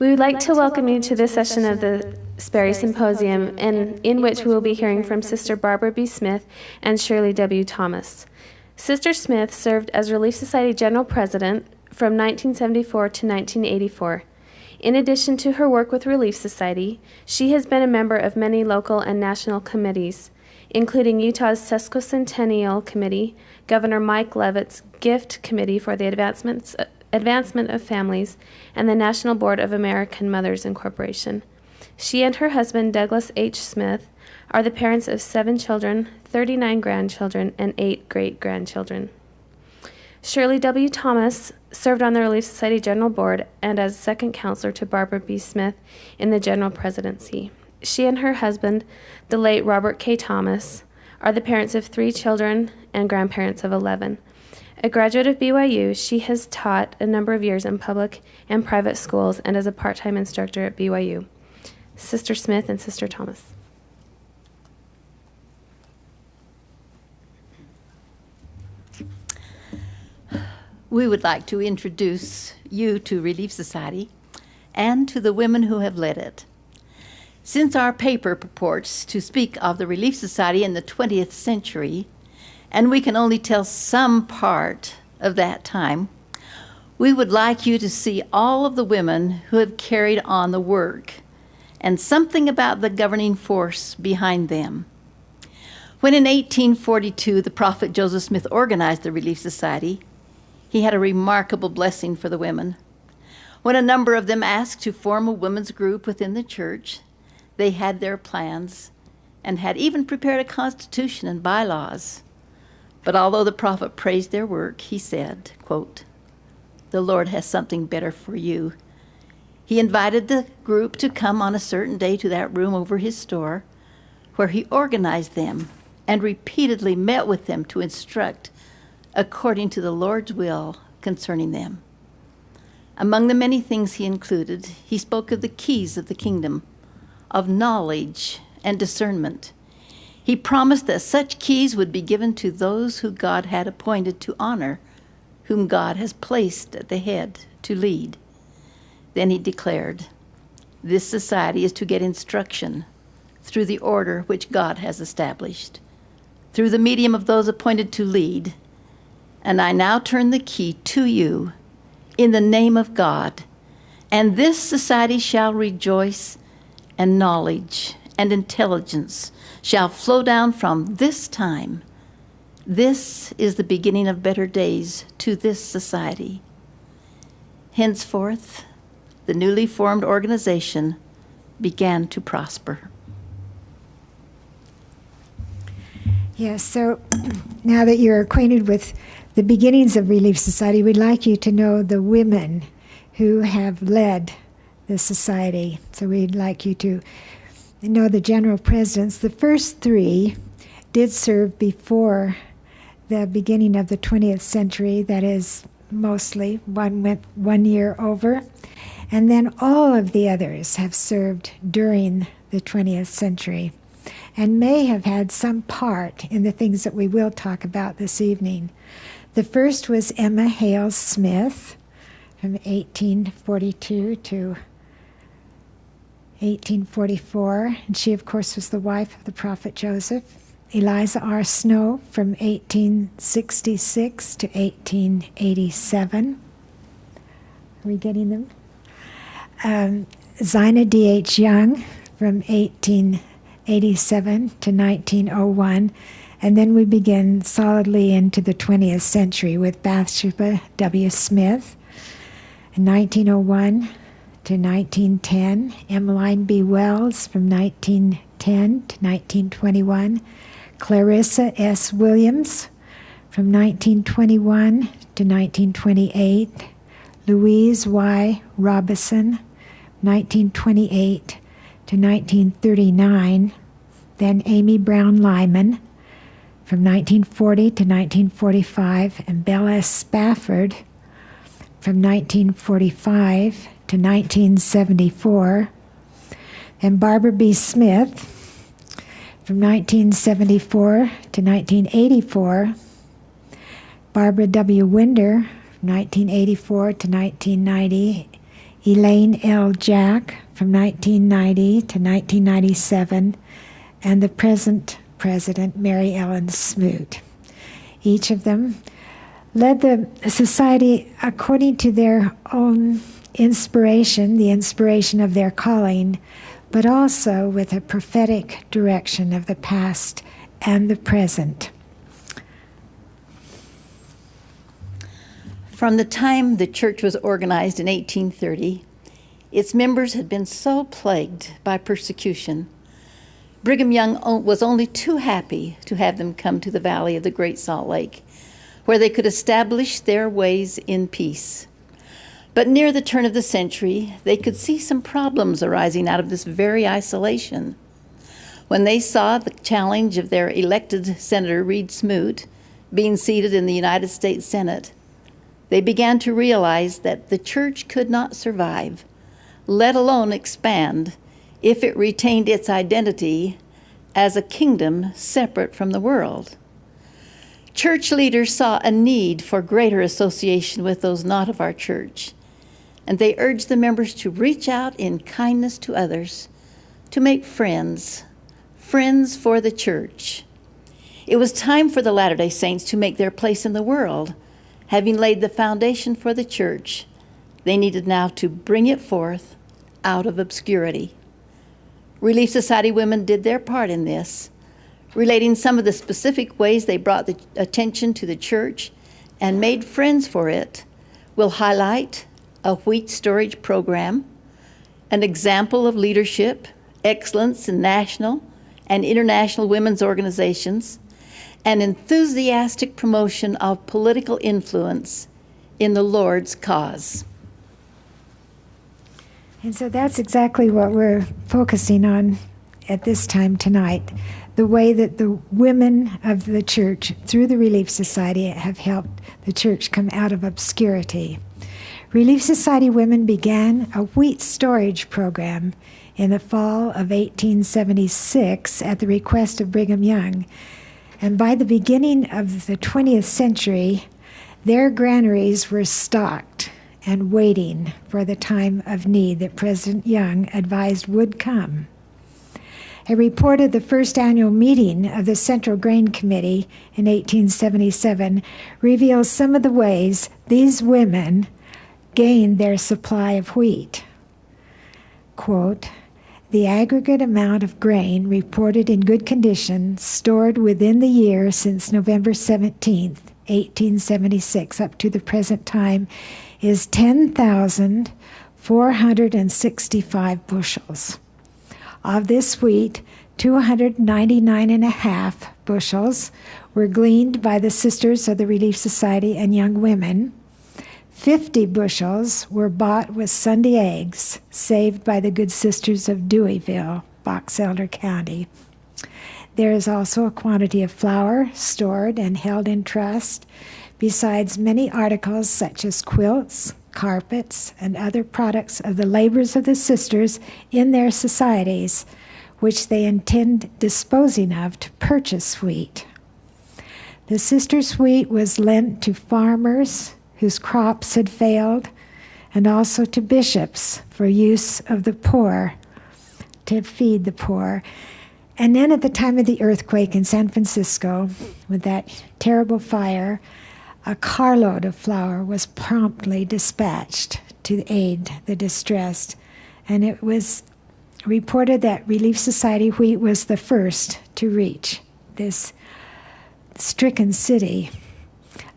We would like to welcome you to this session of the Sperry Symposium, in which we will be hearing from Sister Barbara B. Smith and Shirley W. Thomas. Sister Smith served as Relief Society General President from 1974 to 1984. In addition to her work with Relief Society, she has been a member of many local and national committees, including Utah's Sesquicentennial Committee, Governor Mike Leavitt's Gift Committee for the Advancement of Families, and the National Board of American Mothers Incorporation. She and her husband, Douglas H. Smith, are the parents of 7 children, 39 grandchildren, and 8 great-grandchildren. Shirley W. Thomas served on the Relief Society General Board and as second counselor to Barbara B. Smith in the General Presidency. She and her husband, the late Robert K. Thomas, are the parents of 3 children and grandparents of 11. A graduate of BYU, she has taught a number of years in public and private schools and as a part-time instructor at BYU. Sister Smith and Sister Thomas. We would like to introduce you to Relief Society and to the women who have led it. Since our paper purports to speak of the Relief Society in the 20th century, and we can only tell some part of that time, we would like you to see all of the women who have carried on the work and something about the governing force behind them. When in 1842 the prophet Joseph Smith organized the Relief Society, he had a remarkable blessing for the women. When a number of them asked to form a women's group within the church, they had their plans and had even prepared a constitution and bylaws. But although the prophet praised their work, he said, quote, "The Lord has something better for you." He invited the group to come on a certain day to that room over his store, where he organized them and repeatedly met with them to instruct according to the Lord's will concerning them. Among the many things he included, he spoke of the keys of the kingdom, of knowledge and discernment. He promised that such keys would be given to those who God had appointed to honor, whom God has placed at the head to lead. Then he declared, "This society is to get instruction through the order which God has established, through the medium of those appointed to lead. And I now turn the key to you in the name of God, and this society shall rejoice, and knowledge and intelligence shall flow down from this time. This is the beginning of better days to this society." Henceforth, the newly formed organization began to prosper. Yes, so now that you're acquainted with the beginnings of Relief Society, we'd like you to know the women who have led the society. So we'd like you to know the general presidents. The first 3 did serve before the beginning of the 20th century, that is mostly, one went 1 year over, and then all of the others have served during the 20th century and may have had some part in the things that we will talk about this evening. The first was Emma Hale Smith from 1842 to 1844, and she, of course, was the wife of the prophet Joseph. Eliza R. Snow from 1866 to 1887. Are we getting them? Zina D.H. Young from 1887 to 1901. And then we begin solidly into the 20th century with Bathsheba W. Smith in 1901 to 1910, Emmeline B. Wells from 1910 to 1921, Clarissa S. Williams from 1921 to 1928, Louise Y. Robison, 1928 to 1939. Then Amy Brown Lyman from 1940 to 1945, and Belle S. Spafford from 1945 to 1974. And Barbara B. Smith from 1974 to 1984. Barbara W. Winder from 1984 to 1990. Elaine L. Jack from 1990 to 1997. And the present president, Mary Ellen Smoot. Each of them led the society according to their own inspiration, the inspiration of their calling, but also with a prophetic direction of the past and the present. From the time the church was organized in 1830, its members had been so plagued by persecution, Brigham Young was only too happy to have them come to the valley of the Great Salt Lake, where they could establish their ways in peace. But near the turn of the century, they could see some problems arising out of this very isolation. When they saw the challenge of their elected Senator Reed Smoot being seated in the United States Senate, they began to realize that the church could not survive, let alone expand, if it retained its identity as a kingdom separate from the world. Church leaders saw a need for greater association with those not of our church, and they urged the members to reach out in kindness to others, to make friends for the church. It was time for the Latter-day Saints to make their place in the world. Having laid the foundation for the church, they needed now to bring it forth out of obscurity. Relief Society women did their part in this, relating some of the specific ways they brought the attention to the church and made friends for it. Will highlight a wheat storage program, an example of leadership, excellence in national and international women's organizations, and enthusiastic promotion of political influence in the Lord's cause. And so that's exactly what we're focusing on at this time tonight, the way that the women of the church, through the Relief Society, have helped the church come out of obscurity. Relief Society women began a wheat storage program in the fall of 1876 at the request of Brigham Young. And by the beginning of the 20th century, their granaries were stocked and waiting for the time of need that President Young advised would come. A report of the first annual meeting of the Central Grain Committee in 1877 reveals some of the ways these women gained their supply of wheat. Quote, "The aggregate amount of grain reported in good condition stored within the year since November 17th, 1876 up to the present time is 10,465 bushels. Of this wheat, 299.5 bushels were gleaned by the Sisters of the Relief Society and young women. 50 bushels were bought with Sunday eggs, saved by the good Sisters of Deweyville, Box Elder County. There is also a quantity of flour stored and held in trust, besides many articles such as quilts, carpets, and other products of the labors of the sisters in their societies, which they intend disposing of to purchase wheat. The sisters' wheat was lent to farmers whose crops had failed, and also to bishops for use of the poor, to feed the poor. And then at the time of the earthquake in San Francisco, with that terrible fire, a carload of flour was promptly dispatched to aid the distressed. And it was reported that Relief Society wheat was the first to reach this stricken city.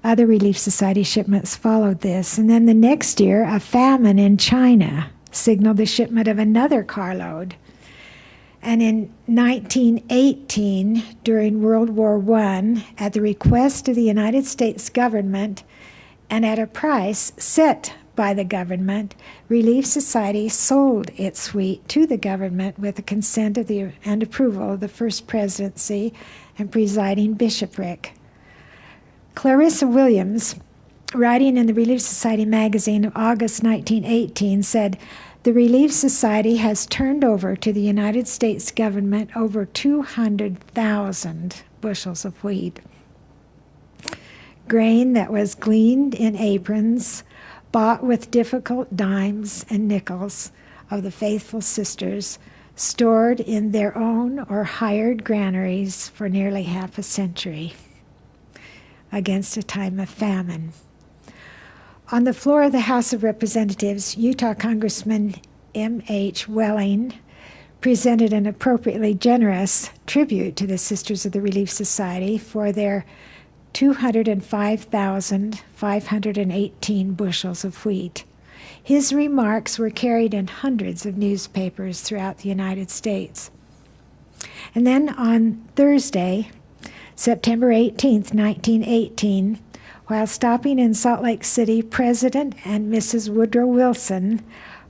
Other Relief Society shipments followed this. And then the next year, a famine in China signaled the shipment of another carload. And in 1918, during World War I, at the request of the United States government and at a price set by the government, Relief Society sold its wheat to the government with the consent of and approval of the First Presidency and presiding bishopric. Clarissa Williams, writing in the Relief Society magazine of August 1918, said, "The Relief Society has turned over to the United States government over 200,000 bushels of wheat. Grain that was gleaned in aprons, bought with difficult dimes and nickels of the faithful sisters, stored in their own or hired granaries for nearly half a century against a time of famine." On the floor of the House of Representatives, Utah Congressman M.H. Welling presented an appropriately generous tribute to the Sisters of the Relief Society for their 205,518 bushels of wheat. His remarks were carried in hundreds of newspapers throughout the United States. And then on Thursday, September 18th, 1918, while stopping in Salt Lake City, President and Mrs. Woodrow Wilson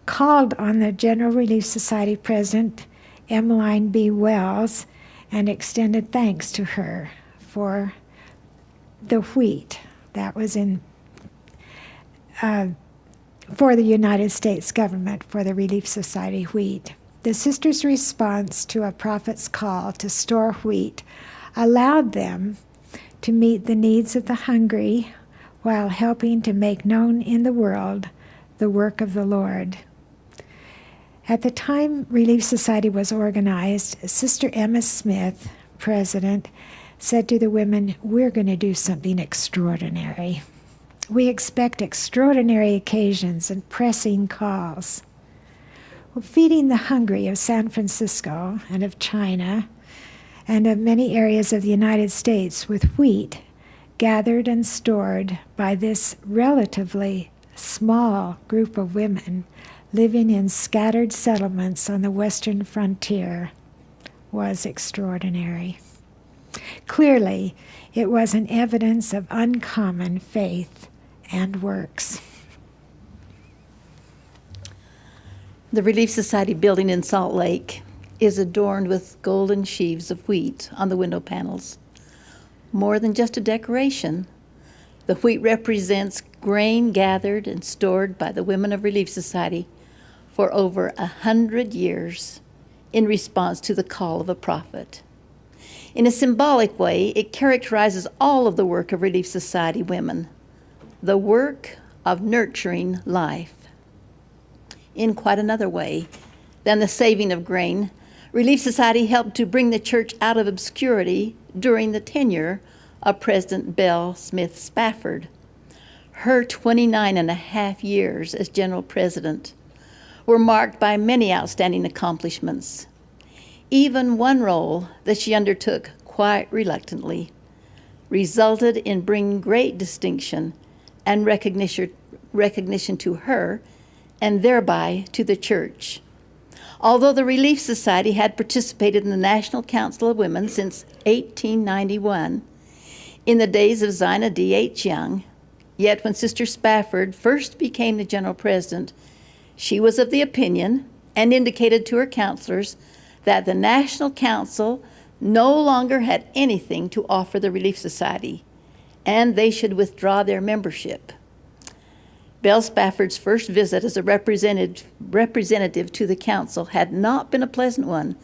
called on the General Relief Society President, Emmeline B. Wells, and extended thanks to her for the wheat that was for the United States government, for the Relief Society wheat. The sisters' response to a prophet's call to store wheat allowed them to meet the needs of the hungry while helping to make known in the world the work of the Lord. At the time Relief Society was organized, Sister Emma Smith, president, said to the women, "We're going to do something extraordinary. We expect extraordinary occasions and pressing calls." Well, feeding the hungry of San Francisco and of China and of many areas of the United States with wheat gathered and stored by this relatively small group of women living in scattered settlements on the western frontier was extraordinary. Clearly, it was an evidence of uncommon faith and works. The Relief Society building in Salt Lake is adorned with golden sheaves of wheat on the window panels. More than just a decoration, the wheat represents grain gathered and stored by the women of Relief Society for over 100 years in response to the call of a prophet. In a symbolic way, it characterizes all of the work of Relief Society women, the work of nurturing life. In quite another way than the saving of grain, Relief Society helped to bring the church out of obscurity during the tenure of President Belle Smith Spafford. Her 29 and a half years as general president were marked by many outstanding accomplishments. Even one role that she undertook quite reluctantly resulted in bringing great distinction and recognition to her and thereby to the church. Although the Relief Society had participated in the National Council of Women since 1891, in the days of Zina D.H. Young, yet when Sister Spafford first became the general president, she was of the opinion and indicated to her counselors that the National Council no longer had anything to offer the Relief Society, and they should withdraw their membership. Belle Spafford's first visit as a representative to the council had not been a pleasant one,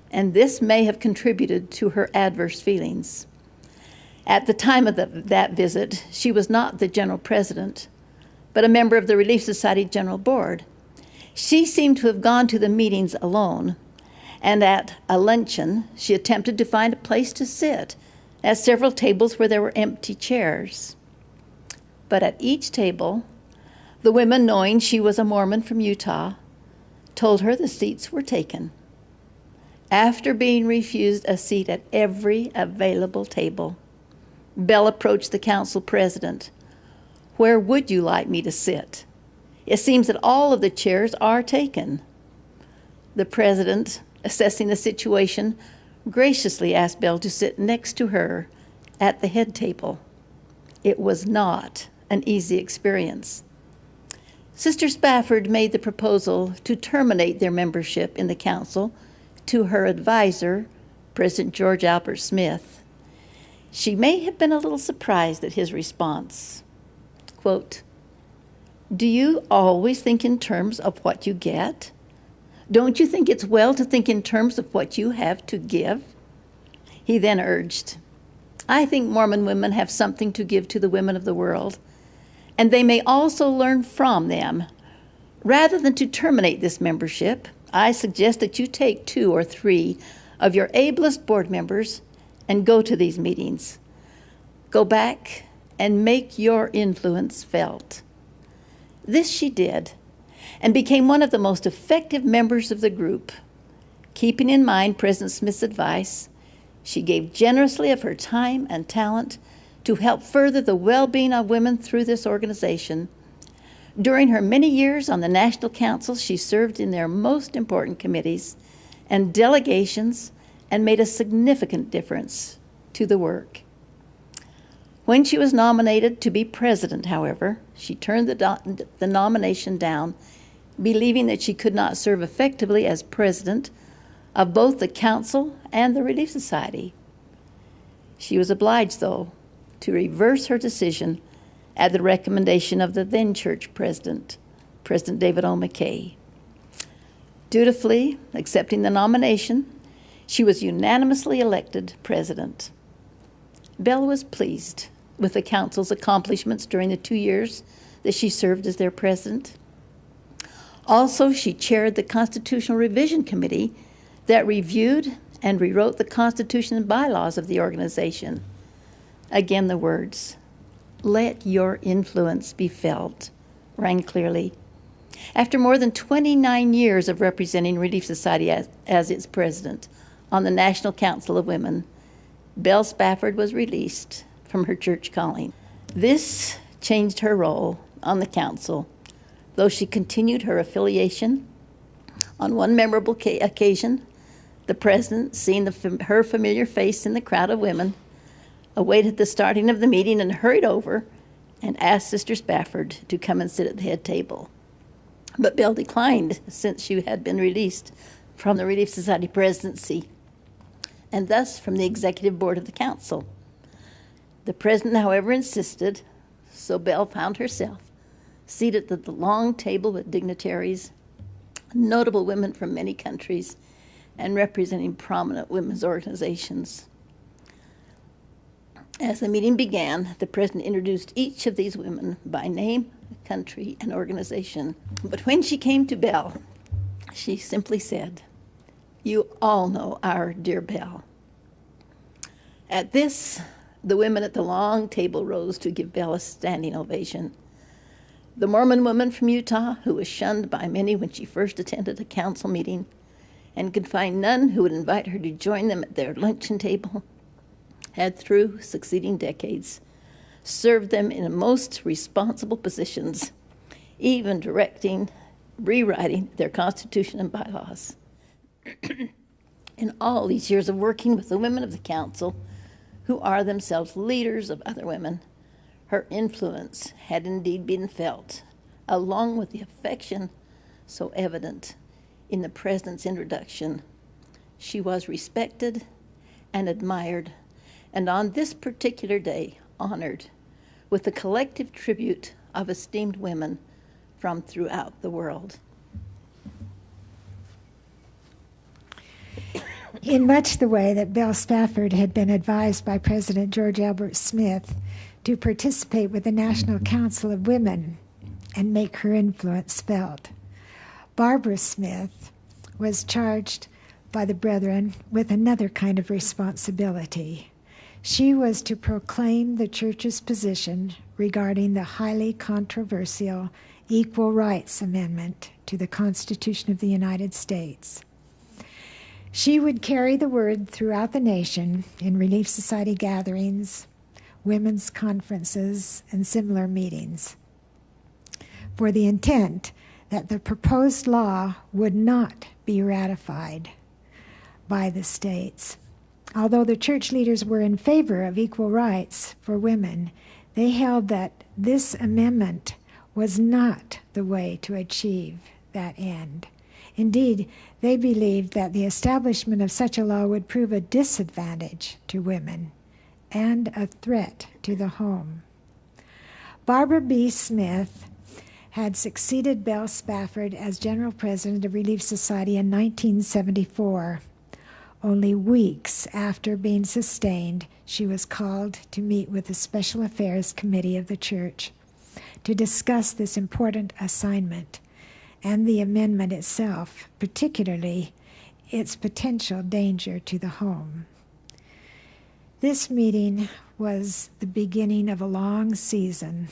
and this may have contributed to her adverse feelings. At the time of that visit, she was not the general president, but a member of the Relief Society General Board. She seemed to have gone to the meetings alone, and at a luncheon, she attempted to find a place to sit at several tables where there were empty chairs. But at each table, the women, knowing she was a Mormon from Utah, told her the seats were taken. After being refused a seat at every available table, Belle approached the council president. "Where would you like me to sit? It seems that all of the chairs are taken." The president, assessing the situation, graciously asked Belle to sit next to her at the head table. It was not an easy experience. Sister Spafford made the proposal to terminate their membership in the council to her advisor, President George Albert Smith. She may have been a little surprised at his response. Quote, "Do you always think in terms of what you get? Don't you think it's well to think in terms of what you have to give?" He then urged, "I think Mormon women have something to give to the women of the world, and they may also learn from them. Rather than to terminate this membership, I suggest that you take 2 or 3 of your ablest board members and go to these meetings. Go back and make your influence felt." This she did, and became one of the most effective members of the group. Keeping in mind President Smith's advice, she gave generously of her time and talent to help further the well-being of women through this organization. During her many years on the National Council, she served in their most important committees and delegations and made a significant difference to the work. When she was nominated to be president, however, she turned the nomination down, believing that she could not serve effectively as president of both the council and the Relief Society. She was obliged, though, to reverse her decision at the recommendation of the then church president, President David O. McKay. Dutifully accepting the nomination, she was unanimously elected president. Bell was pleased with the council's accomplishments during the 2 years that she served as their president. Also, she chaired the Constitutional Revision Committee that reviewed and rewrote the Constitution and bylaws of the organization. Again, the words, "Let your influence be felt," rang clearly. After more than 29 years of representing Relief Society as its president on the National Council of Women, Belle Spafford was released from her church calling. This changed her role on the council, though she continued her affiliation. On one memorable occasion, the president, seeing her familiar face in the crowd of women, awaited the starting of the meeting and hurried over and asked Sister Spafford to come and sit at the head table. But Belle declined, since she had been released from the Relief Society presidency and thus from the executive board of the council. The president, however, insisted, so Belle found herself seated at the long table with dignitaries, notable women from many countries, and representing prominent women's organizations. As the meeting began, the president introduced each of these women by name, country, and organization. But when she came to Belle, she simply said, "You all know our dear Belle." At this, the women at the long table rose to give Belle a standing ovation. The Mormon woman from Utah, who was shunned by many when she first attended a council meeting and could find none who would invite her to join them at their luncheon table, had through succeeding decades served them in most responsible positions, even directing, rewriting their constitution and bylaws. In all these years of working with the women of the council, who are themselves leaders of other women, her influence had indeed been felt, along with the affection so evident in the president's introduction. She was respected and admired, and on this particular day, honored with the collective tribute of esteemed women from throughout the world. In much the way that Belle Spafford had been advised by President George Albert Smith to participate with the National Council of Women and make her influence felt, Barbara Smith was charged by the brethren with another kind of responsibility. She was to proclaim the church's position regarding the highly controversial Equal Rights Amendment to the Constitution of the United States. She would carry the word throughout the nation in Relief Society gatherings, women's conferences, and similar meetings, for the intent that the proposed law would not be ratified by the states. Although the church leaders were in favor of equal rights for women, they held that this amendment was not the way to achieve that end. Indeed, they believed that the establishment of such a law would prove a disadvantage to women and a threat to the home. Barbara B. Smith had succeeded Belle Spafford as general president of Relief Society in 1974. Only weeks after being sustained, she was called to meet with the Special Affairs Committee of the church to discuss this important assignment and the amendment itself, particularly its potential danger to the home. This meeting was the beginning of a long season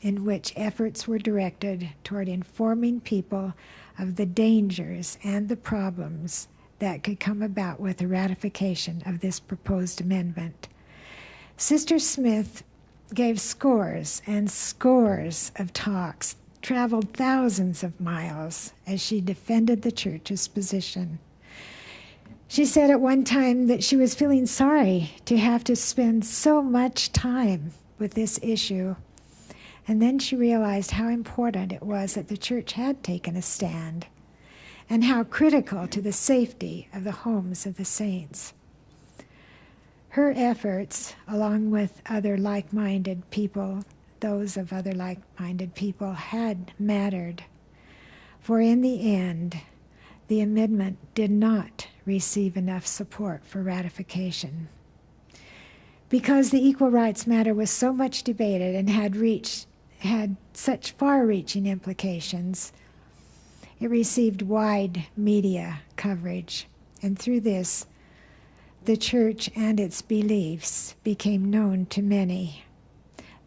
in which efforts were directed toward informing people of the dangers and the problems that could come about with the ratification of this proposed amendment. Sister Smith gave scores and scores of talks, traveled thousands of miles as she defended the church's position. She said at one time that she was feeling sorry to have to spend so much time with this issue. And then she realized how important it was that the church had taken a stand and how critical to the safety of the homes of the saints. Her efforts, along with other like-minded people, those of other like-minded people, had mattered. For in the end, the amendment did not receive enough support for ratification. Because the equal rights matter was so much debated and had such far-reaching implications, it received wide media coverage, and through this, the church and its beliefs became known to many.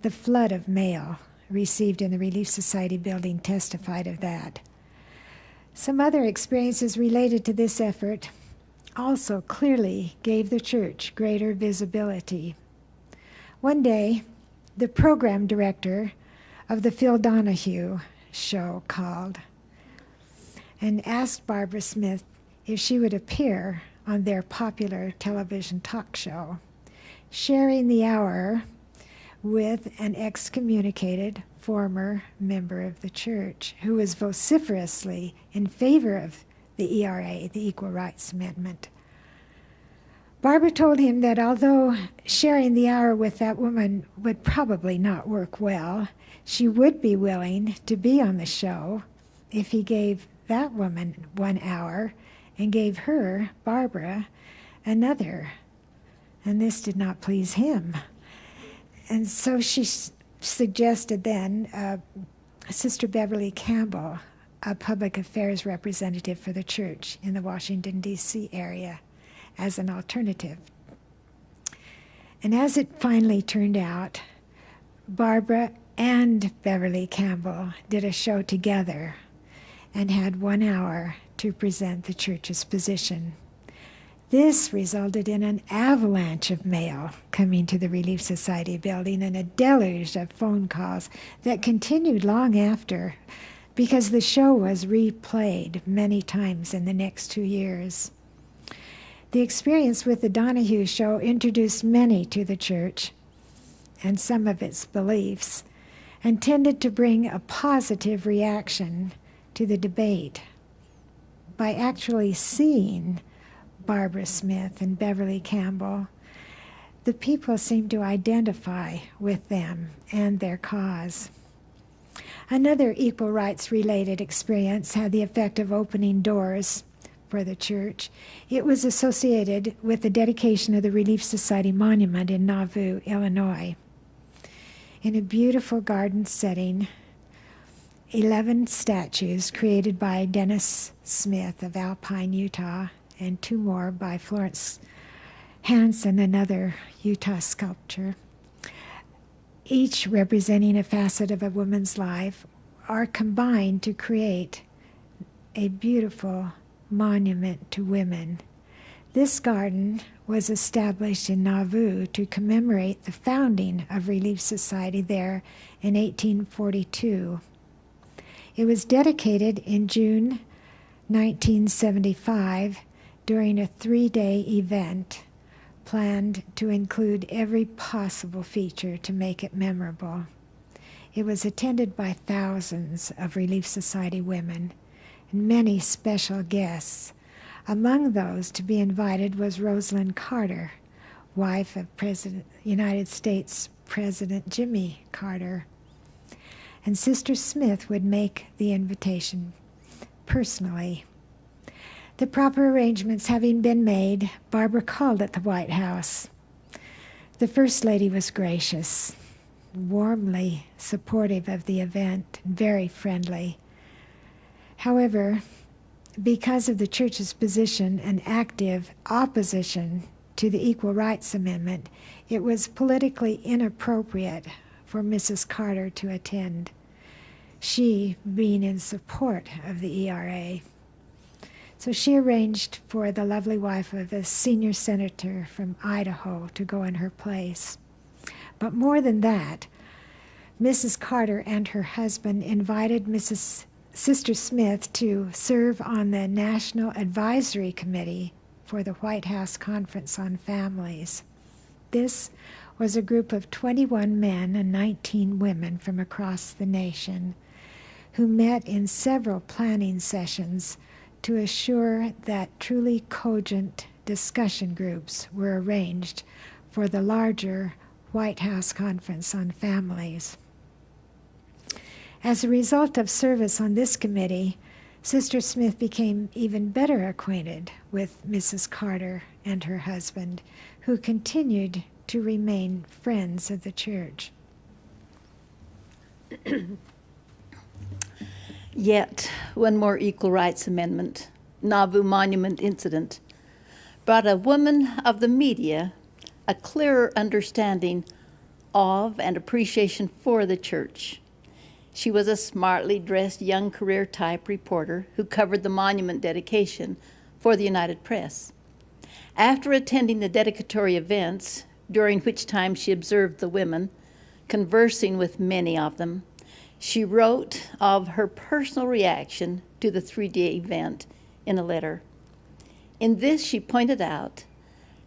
The flood of mail received in the Relief Society building testified of that. Some other experiences related to this effort also clearly gave the church greater visibility. One day, the program director of the Phil Donahue show called and asked Barbara Smith if she would appear on their popular television talk show, sharing the hour with an excommunicated former member of the church who was vociferously in favor of the ERA, the Equal Rights Amendment. Barbara told him that although sharing the hour with that woman would probably not work well, she would be willing to be on the show if he gave that woman 1 hour and gave her, Barbara, another. And this did not please him. And so she suggested then Sister Beverly Campbell, a public affairs representative for the church in the Washington, D.C. area, as an alternative. And as it finally turned out, Barbara and Beverly Campbell did a show together and had 1 hour to present the church's position. This resulted in an avalanche of mail coming to the Relief Society building and a deluge of phone calls that continued long after, because the show was replayed many times in the next 2 years. The experience with the Donahue show introduced many to the church and some of its beliefs, and tended to bring a positive reaction to the debate. By actually seeing Barbara Smith and Beverly Campbell, the people seemed to identify with them and their cause. Another equal rights-related experience had the effect of opening doors for the church. It was associated with the dedication of the Relief Society monument in Nauvoo, Illinois. In a beautiful garden setting, 11 statues created by Dennis Smith of Alpine, Utah, and 2 more by Florence Hansen, another Utah sculptor, each representing a facet of a woman's life, are combined to create a beautiful monument to women. This garden was established in Nauvoo to commemorate the founding of Relief Society there in 1842. It was dedicated in June 1975 during a 3-day event planned to include every possible feature to make it memorable. It was attended by thousands of Relief Society women and many special guests. Among those to be invited was Rosalind Carter, wife of United States President Jimmy Carter. And Sister Smith would make the invitation personally. The proper arrangements having been made, Barbara called at the White House. The First Lady was gracious, warmly supportive of the event, and very friendly. However, because of the church's position and active opposition to the Equal Rights Amendment, it was politically inappropriate for Mrs. Carter to attend, she being in support of the ERA. So she arranged for the lovely wife of a senior senator from Idaho to go in her place. But more than that, Mrs. Carter and her husband invited Sister Smith to serve on the National Advisory Committee for the White House Conference on Families. This was a group of 21 men and 19 women from across the nation who met in several planning sessions to assure that truly cogent discussion groups were arranged for the larger White House Conference on Families. As a result of service on this committee, Sister Smith became even better acquainted with Mrs. Carter and her husband, who continued to remain friends of the church. Yet, one more Equal Rights Amendment, Nauvoo Monument incident, brought a woman of the media a clearer understanding of and appreciation for the church. She was a smartly dressed young career type reporter who covered the monument dedication for the United Press. After attending the dedicatory events, during which time she observed the women, conversing with many of them, she wrote of her personal reaction to the 3-day event in a letter. In this, she pointed out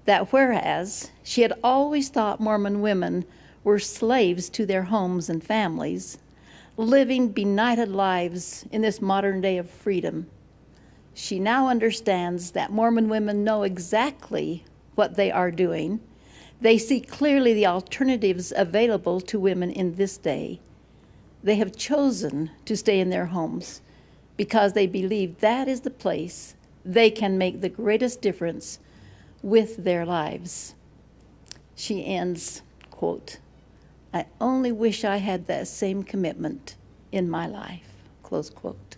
that whereas she had always thought Mormon women were slaves to their homes and families, living benighted lives in this modern day of freedom, she now understands that Mormon women know exactly what they are doing. They see clearly the alternatives available to women in this day. They have chosen to stay in their homes because they believe that is the place they can make the greatest difference with their lives. She ends, quote, "I only wish I had that same commitment in my life," close quote.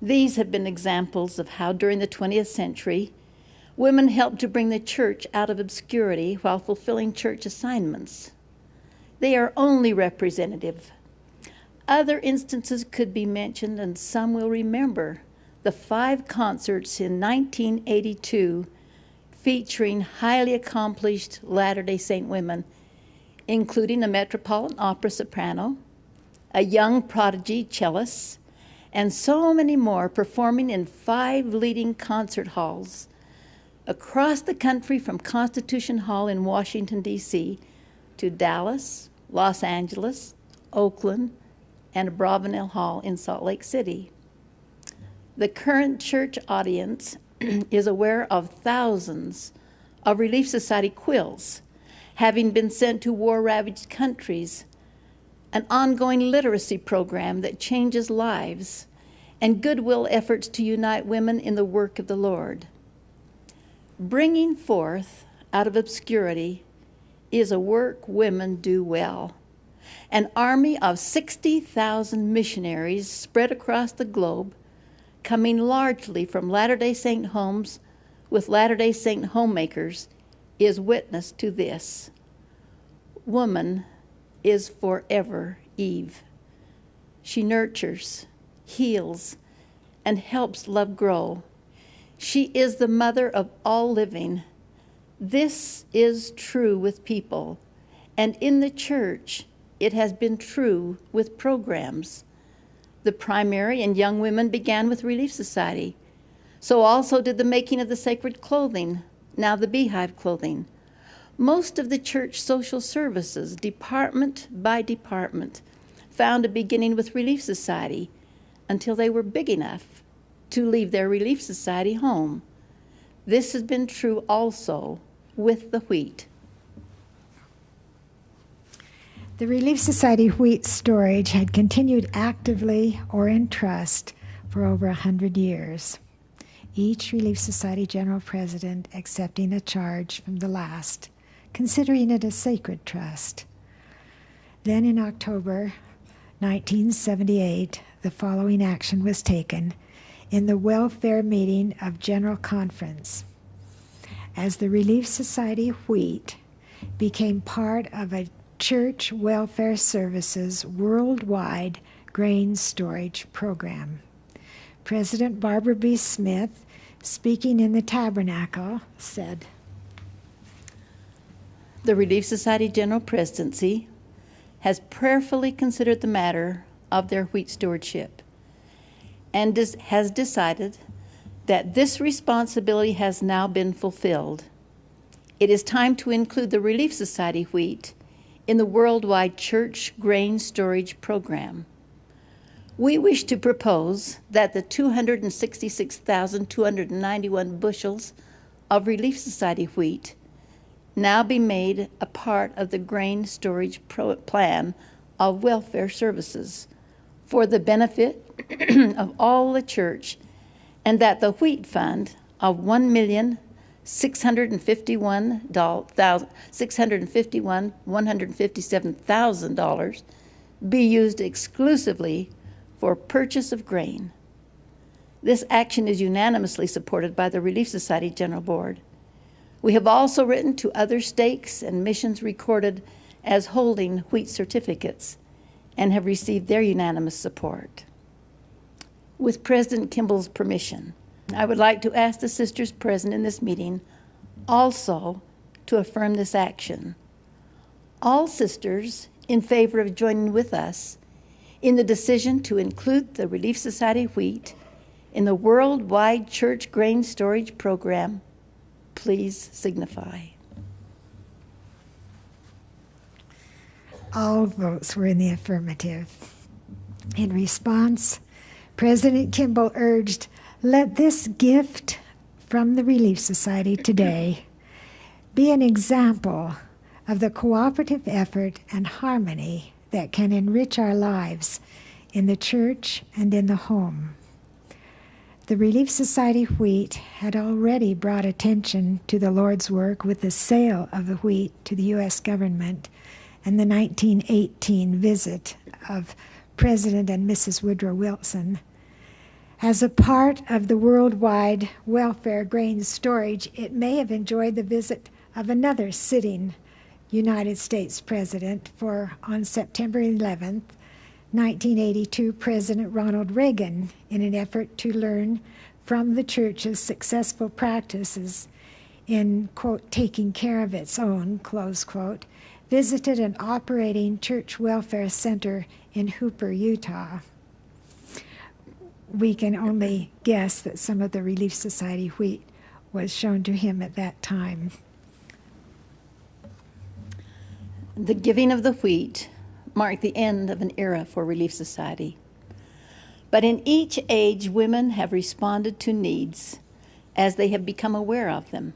These have been examples of how during the 20th century, women helped to bring the church out of obscurity while fulfilling church assignments. They are only representative. Other instances could be mentioned, and some will remember the 5 concerts in 1982 featuring highly accomplished Latter-day Saint women, including a Metropolitan Opera soprano, a young prodigy cellist, and so many more performing in 5 leading concert halls across the country, from Constitution Hall in Washington, D.C., to Dallas, Los Angeles, Oakland, and Bravenel Hall in Salt Lake City. The current church audience is aware of thousands of Relief Society quills having been sent to war-ravaged countries, an ongoing literacy program that changes lives, and goodwill efforts to unite women in the work of the Lord. Bringing forth out of obscurity is a work women do well. An army of 60,000 missionaries spread across the globe, coming largely from Latter-day Saint homes with Latter-day Saint homemakers, is witness to this. Woman is forever Eve. She nurtures, heals, and helps love grow. She is the mother of all living. This is true with people, and in the church, it has been true with programs. The primary and young women began with Relief Society. So also did the making of the sacred clothing, now the beehive clothing. Most of the church social services, department by department, found a beginning with Relief Society until they were big enough to leave their Relief Society home. This has been true also with the wheat. The Relief Society wheat storage had continued actively or in trust for over 100 years, each Relief Society general president accepting a charge from the last, considering it a sacred trust. Then in October 1978, the following action was taken in the welfare meeting of General Conference. As the Relief Society wheat became part of a Church Welfare Services worldwide grain storage program, President Barbara B. Smith, speaking in the Tabernacle, said, "The Relief Society General Presidency has prayerfully considered the matter of their wheat stewardship and has decided that this responsibility has now been fulfilled. It is time to include the Relief Society wheat in the worldwide church grain storage program. We wish to propose that the 266,291 bushels of Relief Society wheat now be made a part of the grain storage plan of welfare services for the benefit of all the church, and that the wheat fund of $1,651,157,000 be used exclusively for purchase of grain. This action is unanimously supported by the Relief Society General Board. We have also written to other stakes and missions recorded as holding wheat certificates and have received their unanimous support. With President Kimball's permission, I would like to ask the sisters present in this meeting also to affirm this action. All sisters in favor of joining with us in the decision to include the Relief Society wheat in the worldwide church grain storage program, please signify. All votes were in the affirmative. In response, President Kimball urged, "Let this gift from the Relief Society today be an example of the cooperative effort and harmony that can enrich our lives in the church and in the home." The Relief Society wheat had already brought attention to the Lord's work with the sale of the wheat to the U.S. government and the 1918 visit of President and Mrs. Woodrow Wilson. As a part of the worldwide welfare grain storage, it may have enjoyed the visit of another sitting United States president, for on September 11th, 1982, President Ronald Reagan, in an effort to learn from the church's successful practices in, quote, taking care of its own, close quote, visited an operating church welfare center in Hooper, Utah. We can only guess that some of the Relief Society wheat was shown to him at that time. The giving of the wheat marked the end of an era for Relief Society. But in each age, women have responded to needs as they have become aware of them.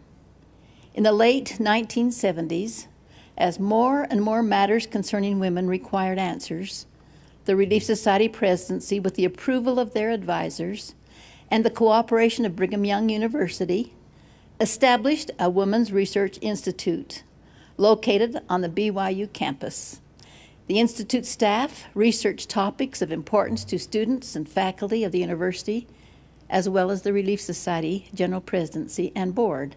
In the late 1970s, as more and more matters concerning women required answers, the Relief Society presidency, with the approval of their advisors and the cooperation of Brigham Young University, established a Women's Research Institute located on the BYU campus. The Institute staff researched topics of importance to students and faculty of the university, as well as the Relief Society General Presidency and Board.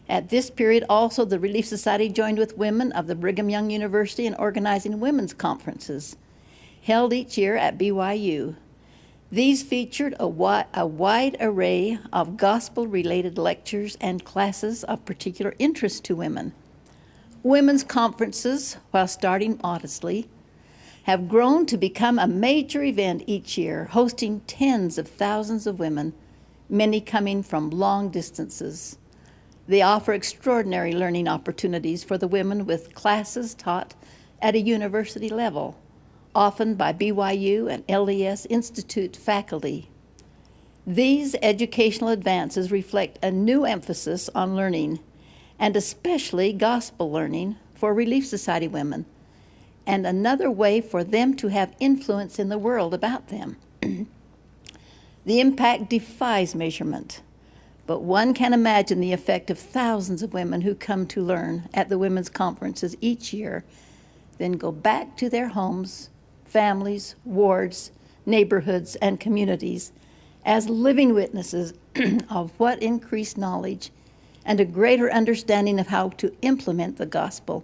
At this period, also, the Relief Society joined with women of the Brigham Young University in organizing women's conferences held each year at BYU. These featured a wide array of gospel-related lectures and classes of particular interest to women. Women's conferences, while starting modestly, have grown to become a major event each year, hosting tens of thousands of women, many coming from long distances. They offer extraordinary learning opportunities for the women with classes taught at a university level, often by BYU and LDS Institute faculty. These educational advances reflect a new emphasis on learning, and especially gospel learning for Relief Society women, and another way for them to have influence in the world about them. The impact defies measurement, but one can imagine the effect of thousands of women who come to learn at the women's conferences each year, then go back to their homes, families, wards, neighborhoods, and communities as living witnesses of what increased knowledge and a greater understanding of how to implement the gospel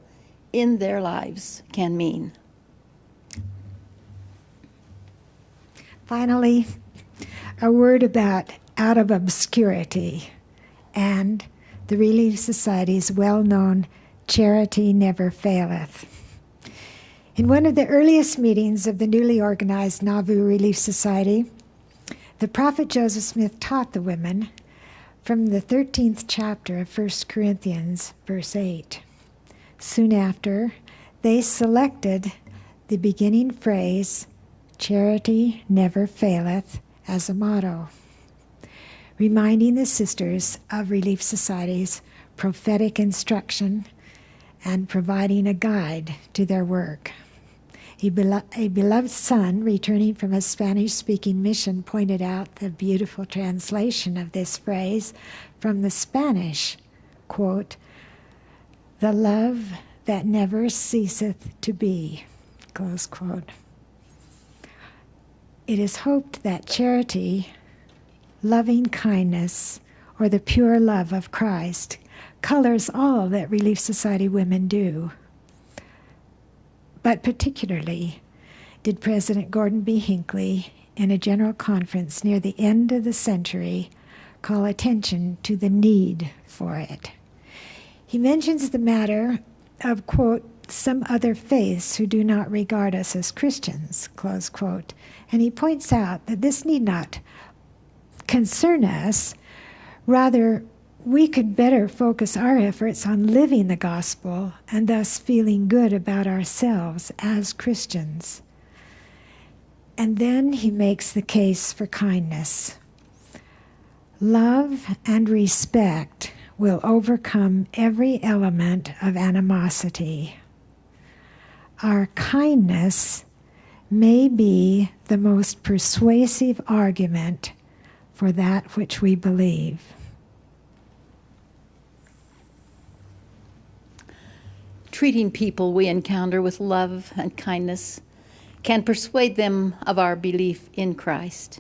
in their lives can mean. Finally, a word about Out of Obscurity and the Relief Society's well-known Charity Never Faileth. In one of the earliest meetings of the newly organized Nauvoo Relief Society, the prophet Joseph Smith taught the women from the 13th chapter of 1 Corinthians, verse 8. Soon after, they selected the beginning phrase, "Charity never faileth," as a motto, reminding the sisters of Relief Society's prophetic instruction and providing a guide to their work. A beloved son returning from a Spanish-speaking mission pointed out the beautiful translation of this phrase from the Spanish, quote, "The love that never ceaseth to be," close quote. It is hoped that charity, loving kindness, or the pure love of Christ colors all that Relief Society women do. But particularly did President Gordon B. Hinckley, in a general conference near the end of the century, call attention to the need for it. He mentions the matter of, quote, "some other faiths who do not regard us as Christians," close quote, and he points out that this need not concern us. Rather, we could better focus our efforts on living the gospel and thus feeling good about ourselves as Christians. And then he makes the case for kindness. Love and respect will overcome every element of animosity. Our kindness may be the most persuasive argument for that which we believe. Treating people we encounter with love and kindness can persuade them of our belief in Christ.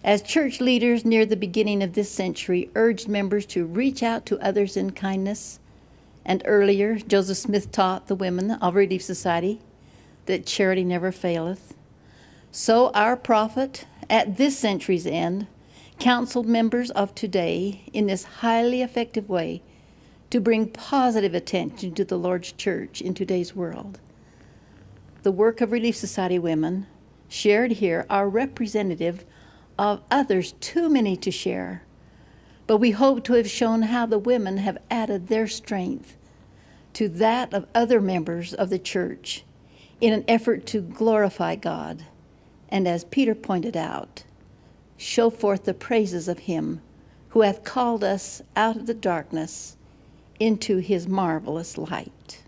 As church leaders near the beginning of this century urged members to reach out to others in kindness, and earlier Joseph Smith taught the women of Relief Society that charity never faileth, so our prophet at this century's end counseled members of today in this highly effective way to bring positive attention to the Lord's church in today's world. The work of Relief Society women shared here are representative of others too many to share, but we hope to have shown how the women have added their strength to that of other members of the church in an effort to glorify God, and as Peter pointed out, show forth the praises of him who hath called us out of the darkness into his marvelous light.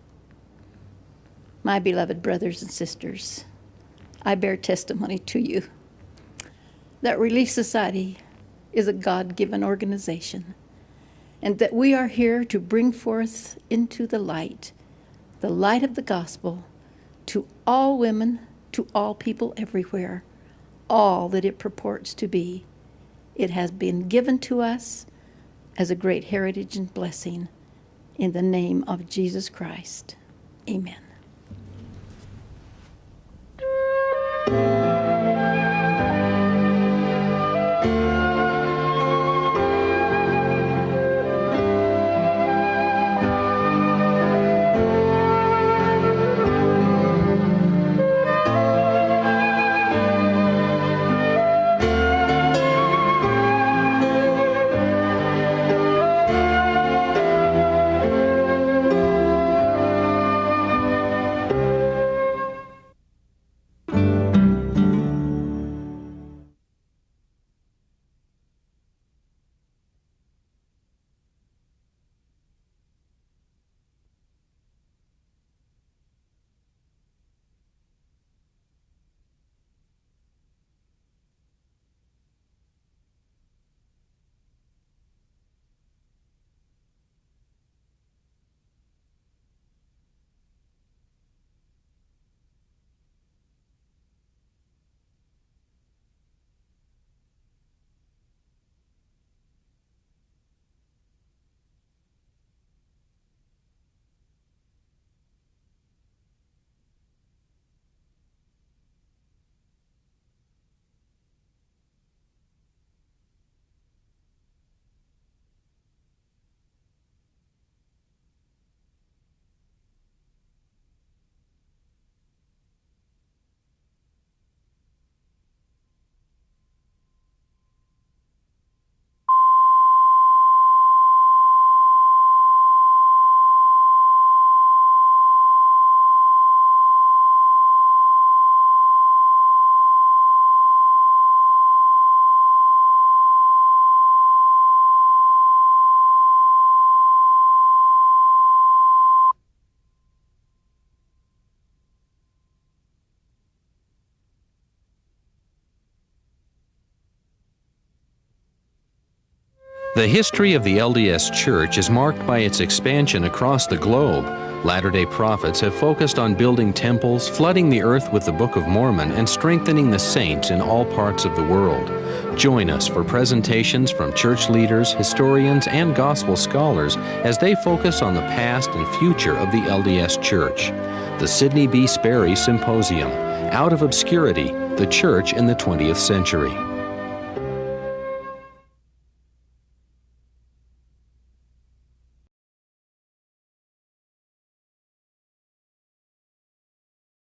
My beloved brothers and sisters, I bear testimony to you that Relief Society is a God-given organization, and that we are here to bring forth into the light of the gospel to all women, to all people everywhere, all that it purports to be. It has been given to us as a great heritage and blessing in the name of Jesus Christ. Amen. The history of the LDS Church is marked by its expansion across the globe. Latter-day Prophets have focused on building temples, flooding the earth with the Book of Mormon, and strengthening the saints in all parts of the world. Join us for presentations from church leaders, historians, and gospel scholars as they focus on the past and future of the LDS Church. The Sidney B. Sperry Symposium, Out of Obscurity, the Church in the 20th Century.